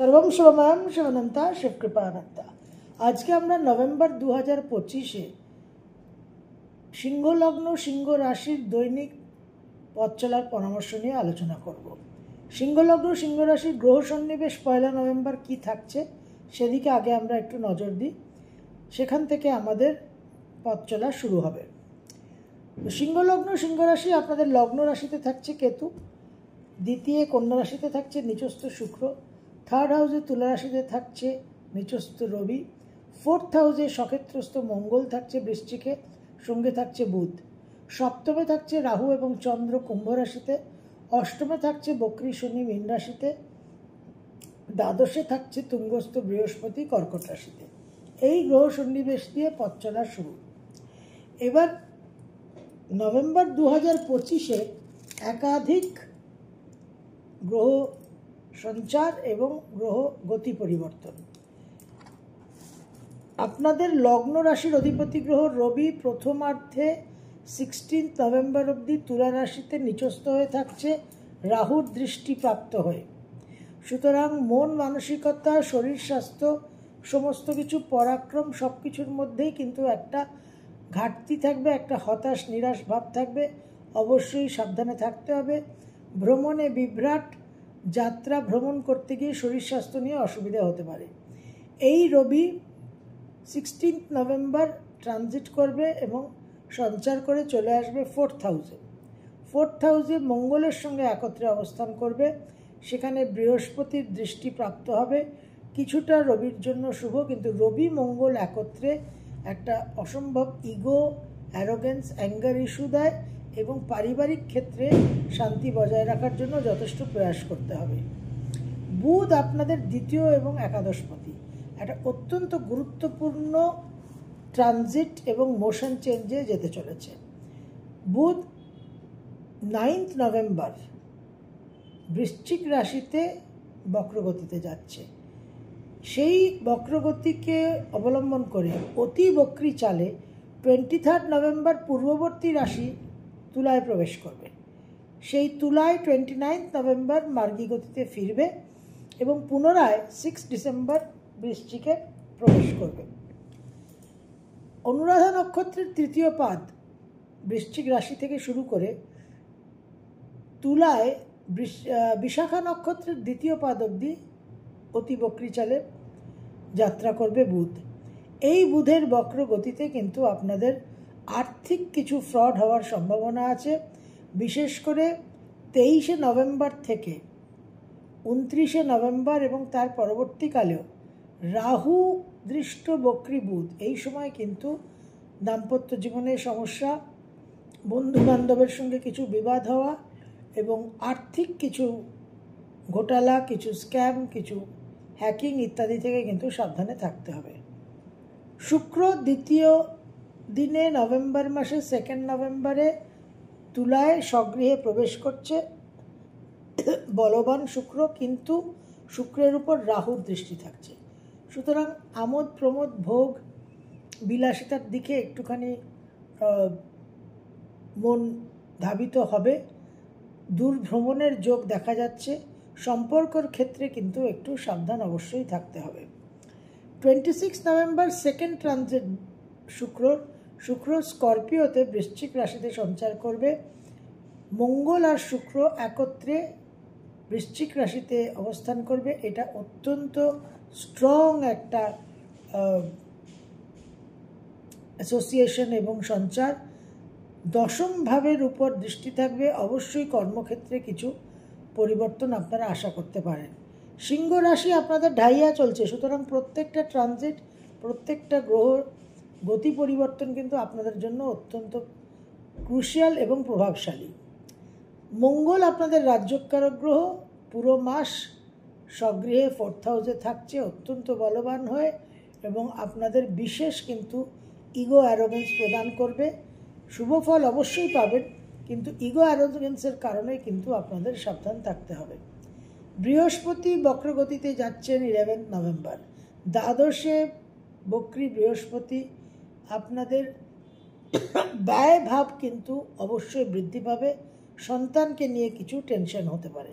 सर्वम शिवमयम शिवनंता शिवकृपानंता। आज के আমরা নভেম্বর 2025-এ সিংহ লগ্ন সিংহ রাশির দৈনিক পথ চলার পরামর্শ নিয়ে আলোচনা করব। সিংহ লগ্ন সিংহ রাশির গ্রহ সন্নিবেশ 1 নভেম্বর কি থাকছে সেদিকে আগে আমরা একটু নজর দিই, সেখান থেকে আমাদের পথ চলা শুরু হবে। সিংহ লগ্ন সিংহ রাশি, আপনাদের লগ্ন রাশিতে থাকছে কেতু, দ্বিতীয় কন্যা রাশিতে থাকছে নিচস্থ শুক্র, থার্ড হাউসে তুলা রাশিতে থাকছে নিচস্থ রবি, ফোর্থ হাউসে সক্ষেত্রস্থ মঙ্গল থাকছে বৃশ্চিকে, সঙ্গে থাকছে বুধ, সপ্তমে থাকছে রাহু এবং চন্দ্র কুম্ভ রাশিতে, অষ্টমে থাকছে বক্রী শনি মীন রাশিতে, দ্বাদশে থাকছে তুঙ্গস্থ বৃহস্পতি কর্কট রাশিতে। এই গ্রহ সন্নিবেশ দিয়ে পথ চলা শুরু। এবার নভেম্বর 2025-এ একাধিক গ্রহ সঞ্চার এবং গ্রহ গতি পরিবর্তন। আপনাদের লগ্ন রাশির অধিপতি গ্রহ রবি প্রথমার্ধে 16 নভেম্বর অবধি তুলা রাশিতে নিচস্থ হয়ে থাকছে রাহুর দৃষ্টি প্রাপ্ত হয়ে। সুতরাং মন মানসিকতা শরীর স্বাস্থ্য সমস্ত কিছু পরাক্রম সব কিছুর মধ্যেই কিন্তু একটা ঘাটতি থাকবে, একটা হতাশ নিরাশ ভাব থাকবে। অবশ্যই সাবধানে থাকতে হবে। ভ্রমণে বিভ্রাট, যাত্রা ভ্রমণ করতে গিয়ে শরীর স্বাস্থ্য নিয়ে অসুবিধা হতে পারে। এই রবি 16 নভেম্বর ট্রানজিট করবে এবং সঞ্চার করে চলে আসবে ফোর্থ হাউসে। ফোর্থ হাউসে মঙ্গলের সঙ্গে একত্রে অবস্থান করবে, সেখানে বৃহস্পতির দৃষ্টি প্রাপ্ত হবে। কিছুটা রবির জন্য শুভ, কিন্তু রবি মঙ্গল একত্রে একটা অসম্ভব ইগো, অ্যারোগেন্স, অ্যাঙ্গার ইস্যু দেয় এবং পারিবারিক ক্ষেত্রে শান্তি বজায় রাখার জন্য যথেষ্ট প্রয়াস করতে হবে। বুধ আপনাদের দ্বিতীয় এবং একাদশপতি, একটা অত্যন্ত গুরুত্বপূর্ণ ট্রানজিট এবং মোশন চেঞ্জে যেতে চলেছে। বুধ 9 নভেম্বর বৃশ্চিক রাশিতে বক্রগতিতে যাচ্ছে। সেই বক্রগতিকে অবলম্বন করে অতি বক্রী চালে 23 নভেম্বর পূর্ববর্তী রাশি তুলায় প্রবেশ করবে। সেই তুলায় 29 নভেম্বর মার্গী গতিতে ফিরবে এবং পুনরায় 6 ডিসেম্বর বৃশ্চিকে প্রবেশ করবে। অনুরাধা নক্ষত্রের তৃতীয় পাদ বৃশ্চিক রাশি থেকে শুরু করে তুলায় বিশাখা নক্ষত্রের দ্বিতীয় পাদ অবধি অতি বক্রী চালে যাত্রা করবে বুধ। এই বুধের বক্র গতিতে কিন্তু আপনাদের আর্থিক কিছু ফ্রড হওয়ার সম্ভাবনা আছে। বিশেষ করে 23 নভেম্বর থেকে 29 নভেম্বর এবং তার পরবর্তীকালেও রাহু দৃষ্ট বক্রী বুধ, এই সময় কিন্তু দাম্পত্য জীবনে সমস্যা, বন্ধু বান্ধবের সঙ্গে কিছু বিবাদ হওয়া এবং আর্থিক কিছু ঘোটালা, কিছু স্ক্যাম, কিছু হ্যাকিং ইত্যাদি থেকে কিন্তু সাবধানে থাকতে হবে। শুক্র দ্বিতীয় দিনে নভেম্বর মাসে 2 নভেম্বরে তুলায় স্বগৃহে প্রবেশ করছে বলবান শুক্র, কিন্তু শুক্রের উপর রাহুর দৃষ্টি থাকছে। সুতরাং আমোদ প্রমোদ ভোগ বিলাসিতার দিকে একটুখানি মন ধাবিত হবে। দূর ভ্রমণের যোগ দেখা যাচ্ছে। সম্পর্কর ক্ষেত্রে কিন্তু একটু সাবধান অবশ্যই থাকতে হবে। 26 নভেম্বর সেকেন্ড ট্রানজিট শুক্র স্করপিওতে বৃশ্চিক রাশিতে সঞ্চার করবে। মঙ্গল আর শুক্র একত্রে বৃশ্চিক রাশিতে অবস্থান করবে। এটা অত্যন্ত স্ট্রং একটা অ্যাসোসিয়েশন এবং সঞ্চার। দশম ভাবের উপর দৃষ্টি থাকবে। অবশ্যই কর্মক্ষেত্রে কিছু পরিবর্তন আপনারা আশা করতে পারেন। সিংহ রাশি আপনাদের ঢাইয়া চলছে, সুতরাং প্রত্যেকটা ট্রানজিট, প্রত্যেকটা গ্রহ গতি পরিবর্তন কিন্তু আপনাদের জন্য অত্যন্ত ক্রুশিয়াল এবং প্রভাবশালী। মঙ্গল আপনাদের রাজ্যকারক গ্রহ, পুরো মাস স্বগৃহে ফোর্থ হাউসে থাকছে অত্যন্ত বলবান হয়ে এবং আপনাদের বিশেষ কিন্তু ইগো অ্যারোগেন্স প্রদান করবে। শুভ ফল অবশ্যই পাবেন, কিন্তু ইগো অ্যারোগেন্সের কারণে কিন্তু আপনাদের সাবধান থাকতে হবে। বৃহস্পতি বক্রগতিতে যাচ্ছেন 11 নভেম্বর। দ্বাদশে বক্রী বৃহস্পতি আপনাদের ব্যয় ভাব কিন্তু অবশ্যই বৃদ্ধি পাবে। সন্তানকে নিয়ে কিছু টেনশন হতে পারে।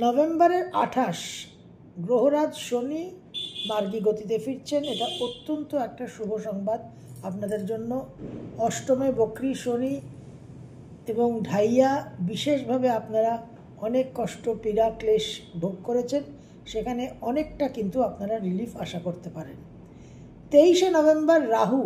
নভেম্বরের 28 গ্রহরাজ শনি মার্গী গতিতে ফিরছেন। এটা অত্যন্ত একটা শুভ সংবাদ আপনাদের জন্য। অষ্টমে বক্রী শনি এবং ঢাইয়া বিশেষভাবে আপনারা অনেক কষ্ট পীড়া ক্লেশ ভোগ করেছেন, সেখানে অনেকটা কিন্তু আপনারা রিলিফ আশা করতে পারেন। 23শে নভেম্বর রাহু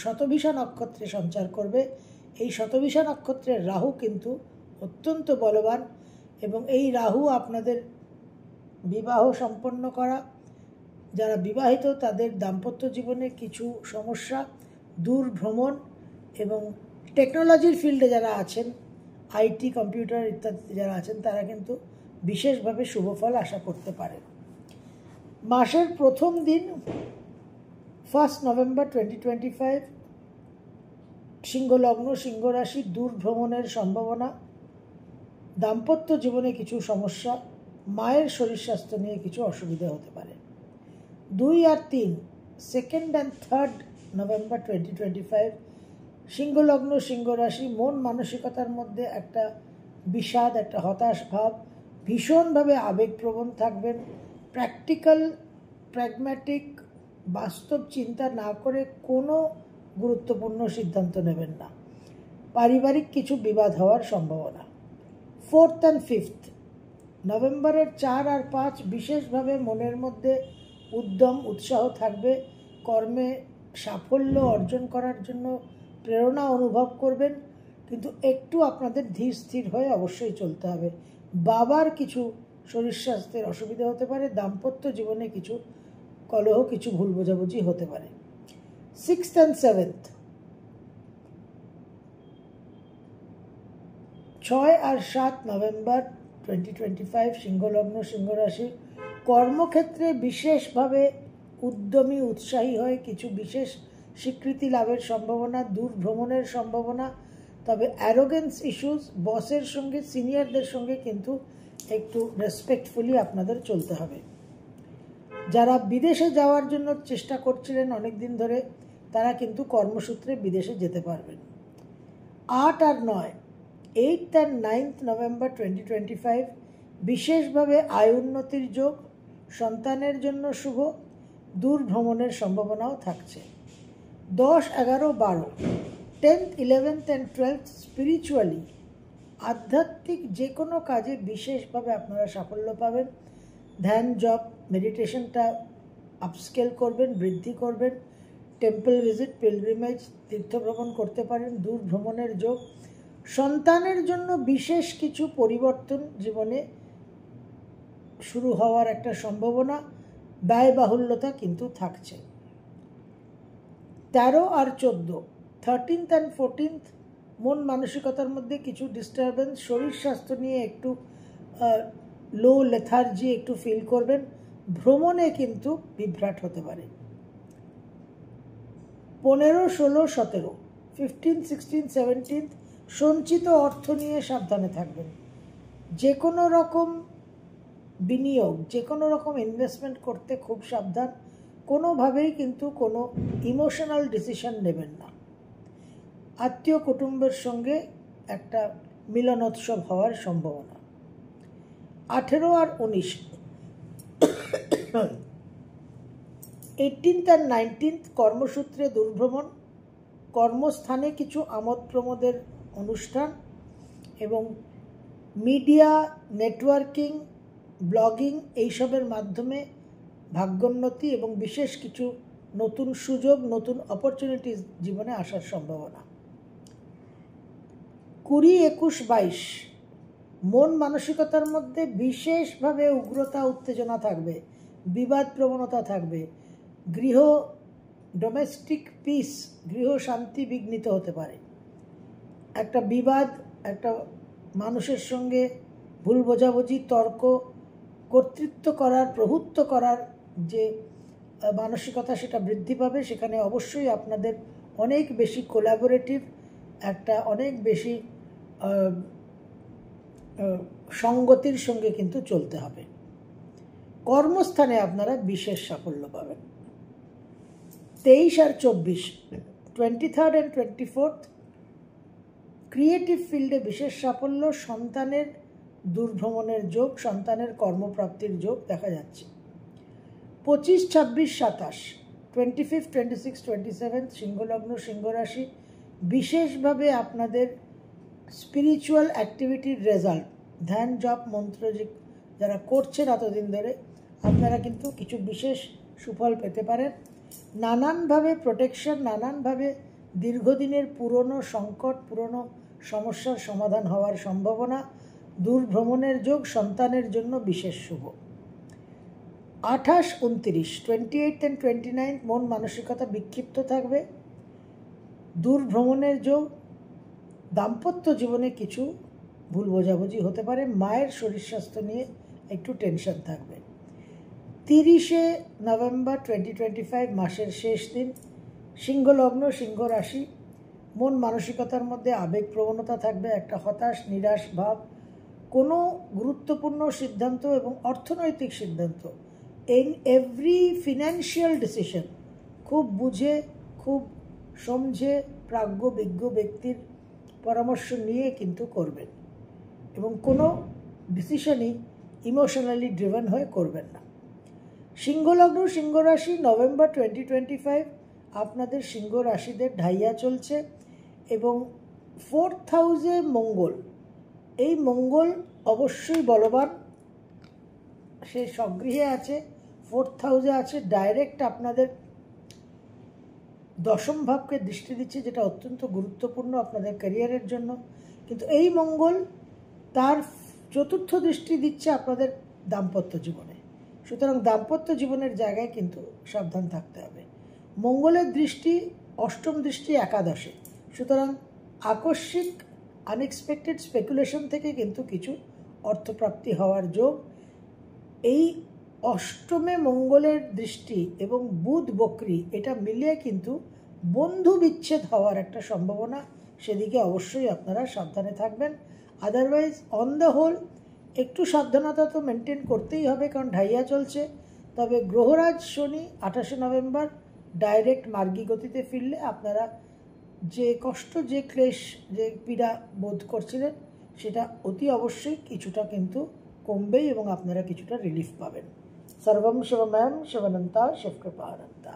শতভিষা নক্ষত্রে সঞ্চার করবে। এই শতভিষা নক্ষত্রের রাহু কিন্তু অত্যন্ত বলবান এবং এই রাহু আপনাদের বিবাহ সম্পন্ন করা, যারা বিবাহিত তাদের দাম্পত্য জীবনে কিছু সমস্যা, দূর ভ্রমণ এবং টেকনোলজির ফিল্ডে যারা আছেন, আইটি কম্পিউটার ইত্যাদি যারা আছেন, তারা কিন্তু বিশেষভাবে শুভফল আশা করতে পারেন। মাসের প্রথম দিন 1 নভেম্বর 2025 সিংহ লগ্ন সিংহ রাশি, দূর ভ্রমণের সম্ভাবনা, দাম্পত্য জীবনে কিছু সমস্যা, মায়ের শরীর স্বাস্থ্য নিয়ে কিছু অসুবিধা হতে পারে। 2 আর 3 2nd and 3rd নভেম্বর 2025 সিংহ লগ্ন সিংহ রাশি, মন মানসিকতার মধ্যে একটা বিষাদ, একটা হতাশ ভাব, ভীষণভাবে আবেগপ্রবণ থাকবেন, প্র্যাকটিক্যাল প্র্যাগম্যাটিক বাস্তব চিন্তা না করে কোনো গুরুত্বপূর্ণ সিদ্ধান্ত নেবেন না, পারিবারিক কিছু বিবাদ হওয়ার সম্ভাবনা। 4th and 5th নভেম্বরের 4 আর 5 বিশেষভাবে মনের মধ্যে উদ্যম উৎসাহ থাকবে, কর্মে সাফল্য অর্জন করার জন্য প্রেরণা অনুভব করবেন, কিন্তু একটু আপনাদের ধীর স্থির হয়ে অবশ্যই চলতে হবে। বাবার কিছু শরীর স্বাস্থ্যের অসুবিধা হতে পারে, দাম্পত্য জীবনে কিছু কলহ, কিছু ভুল বোঝাবুঝি হতে পারে। 6th and 7th 6 R 7 November 2025 সিংহ লগ্ন সিংহ রাশি, কর্মক্ষেত্রে বিশেষভাবে উদ্যমী উৎসাহী হয়ে কিছু বিশেষ স্বীকৃতি লাভের সম্ভাবনা, দূর ভ্রমণের সম্ভাবনা, তবে অ্যারোগেন্স ইস্যুস, বসের সঙ্গে সিনিয়রদের সঙ্গে কিন্তু একটু রেসপেক্টফুলি আপনাদের চলতে হবে। যারা বিদেশে যাওয়ার জন্য চেষ্টা করছিলেন অনেক দিন ধরে, তারা কিন্তু কর্মসূত্রে বিদেশে যেতে পারবেন। 8 আর 9 8th and 9th নভেম্বর 2025 বিশেষভাবে আয় উন্নতির যোগ, সন্তানের জন্য শুভ, দূর ভ্রমণের সম্ভাবনাও থাকছে। 10, 11, 12 10th, 11th and 12th spiritually আধ্যাত্মিক যে কোনো কাজে বিশেষভাবে আপনারা সাফল্য পাবেন। ধ্যান, জপ, মেডিটেশনটা আপস্কেল করবেন, বৃদ্ধি করবেন, টেম্পল ভিজিট, পিলগ্রিমেজ, তীর্থভ্রমণ করতে পারেন, দূর ভ্রমণের যোগ, সন্তানের জন্য বিশেষ কিছু পরিবর্তন জীবনে শুরু হওয়ার একটা সম্ভাবনা, ব্যয়বাহুল্যতা কিন্তু থাকছে। 13 আর 14 13th and 14th মন মানসিকতার মধ্যে কিছু ডিস্টারবেন্স, শরীর স্বাস্থ্য নিয়ে একটু লো লেথার্জি একটু ফিল করবেন, ভ্রমণে কিন্তু বিভ্রাট হতে পারে। 15, 16, 17 15, 16, 17 সঞ্চিত অর্থ নিয়ে সাবধানে থাকবেন। যে কোনো রকম বিনিয়োগ, যে কোনো রকম ইনভেস্টমেন্ট করতে খুব সাবধান, কোনোভাবেই কিন্তু কোনো ইমোশনাল ডিসিশন নেবেন না। আত্মীয় কুটুম্বের সঙ্গে একটা মিলনোৎসব হওয়ার সম্ভাবনা। 18 আর 19 18th and 19th কর্মসূত্রে দুর্ভ্রমণ, কর্মস্থানে কিছু আমোদ প্রমোদের অনুষ্ঠান এবং মিডিয়া, নেটওয়ার্কিং, ব্লগিং এইসবের মাধ্যমে ভাগ্যোন্নতি এবং বিশেষ কিছু নতুন সুযোগ, নতুন অপরচুনিটিস জীবনে আসার সম্ভাবনা। 20, 21, 22 মন মানসিকতার মধ্যে বিশেষভাবে উগ্রতা উত্তেজনা থাকবে, বিবাদ প্রবণতা থাকবে, গৃহ ডোমেস্টিক পিস, গৃহ শান্তি বিঘ্নিত হতে পারে। একটা বিবাদ, একটা মানুষের সঙ্গে ভুল বোঝাবুঝি, তর্ক, কর্তৃত্ব করার, প্রভুত্ব করার যে মানসিকতা সেটা বৃদ্ধি পাবে। সেখানে অবশ্যই আপনাদের অনেক বেশি কোলাবোরেটিভ, একটা অনেক বেশি সঙ্গতির সঙ্গে কিন্তু চলতে হবে। কর্মস্থানে আপনারা বিশেষ সাফল্য পাবেন। 23 আর 24 23rd and 24th ক্রিয়েটিভ ফিল্ডে বিশেষ সাফল্য, সন্তানের দূরভ্রমণের যোগ, সন্তানের কর্মপ্রাপ্তির যোগ দেখা যাচ্ছে। 25, 26, 27, 25, 26, 27 সিংহলগ্ন সিংহ রাশি, বিশেষভাবে আপনাদের স্পিরিচুয়াল অ্যাক্টিভিটির রেজাল্ট, ধ্যান জপ মন্ত্র যারা করছেন এতদিন ধরে, আপনারা কিন্তু কিছু বিশেষ সুফল পেতে পারেন। নানানভাবে প্রোটেকশন, নানানভাবে দীর্ঘদিনের পুরনো সংকট, পুরনো সমস্যার সমাধান হওয়ার সম্ভাবনা, দূরভ্রমণের যোগ, সন্তানের জন্য বিশেষ শুভ। 28, 29, 28 and 29 মন মানসিকতা বিক্ষিপ্ত থাকবে, দূরভ্রমণের যোগ, দাম্পত্য জীবনে কিছু ভুল বোঝাবুঝি হতে পারে, মায়ের শরীর স্বাস্থ্য নিয়ে একটু টেনশন থাকবে। 30শে নভেম্বর 2025 মাসের শেষ দিন, সিংহলগ্ন সিংহ রাশি, মন মানসিকতার মধ্যে আবেগপ্রবণতা থাকবে, একটা হতাশ নিরাশ ভাব, কোনো গুরুত্বপূর্ণ সিদ্ধান্ত এবং অর্থনৈতিক সিদ্ধান্ত, এভরি ফিনান্সিয়াল ডিসিশন খুব বুঝে, খুব সমঝে, প্রাজ্ঞ বিজ্ঞ ব্যক্তির পরামর্শ নিয়ে কিন্তু করবেন, এবং কোনো ডিসিশনই ইমোশনালি ড্রিভেন হয়ে করবেন না। সিংহলগ্ন সিংহ রাশি, নভেম্বর 2025 আপনাদের সিংহ রাশিদের ঢাইয়া চলছে, এবং 4th হাউসে মঙ্গল, এই মঙ্গল অবশ্যই বলবান, সে স্বগৃহে আছে, 4th হাউসে আছে, ডাইরেক্ট আপনাদের দশম ভাবকে দৃষ্টি দিচ্ছে, যেটা অত্যন্ত গুরুত্বপূর্ণ আপনাদের ক্যারিয়ারের জন্য। কিন্তু এই মঙ্গল তার চতুর্থ দৃষ্টি দিচ্ছে আপনাদের দাম্পত্য জীবনে, সুতরাং দাম্পত্য জীবনের জায়গায় কিন্তু সাবধান থাকতে হবে। মঙ্গলের দৃষ্টি অষ্টম দৃষ্টি একাদশে, সুতরাং আকস্মিক আনএক্সপেক্টেড স্পেকুলেশন থেকে কিন্তু কিছু অর্থপ্রাপ্তি হওয়ার যোগ। এই অষ্টমে মঙ্গলের দৃষ্টি এবং বুধ বক্রী, এটা মিলিয়ে কিন্তু বন্ধু বিচ্ছেদ হওয়ার একটা সম্ভাবনা, সেদিকে অবশ্যই আপনারা সাবধানে থাকবেন। আদারওয়াইজ অন দ্য হোল একটু সাবধানতা তো মেনটেন করতেই হবে, কারণ ঢাইয়া চলছে। তবে গ্রহরাজ শনি 28শে নভেম্বর ডাইরেক্ট মার্গী গতিতে ফিরলে আপনারা যে কষ্ট, যে ক্লেশ, যে পীড়া বোধ করছিলেন, সেটা অতি অবশ্যই কিছুটা কিন্তু কমবেই, এবং আপনারা কিছুটা রিলিফ পাবেন। সর্বম শিবময়ম শিবানন্তা শিবকৃপানন্তা।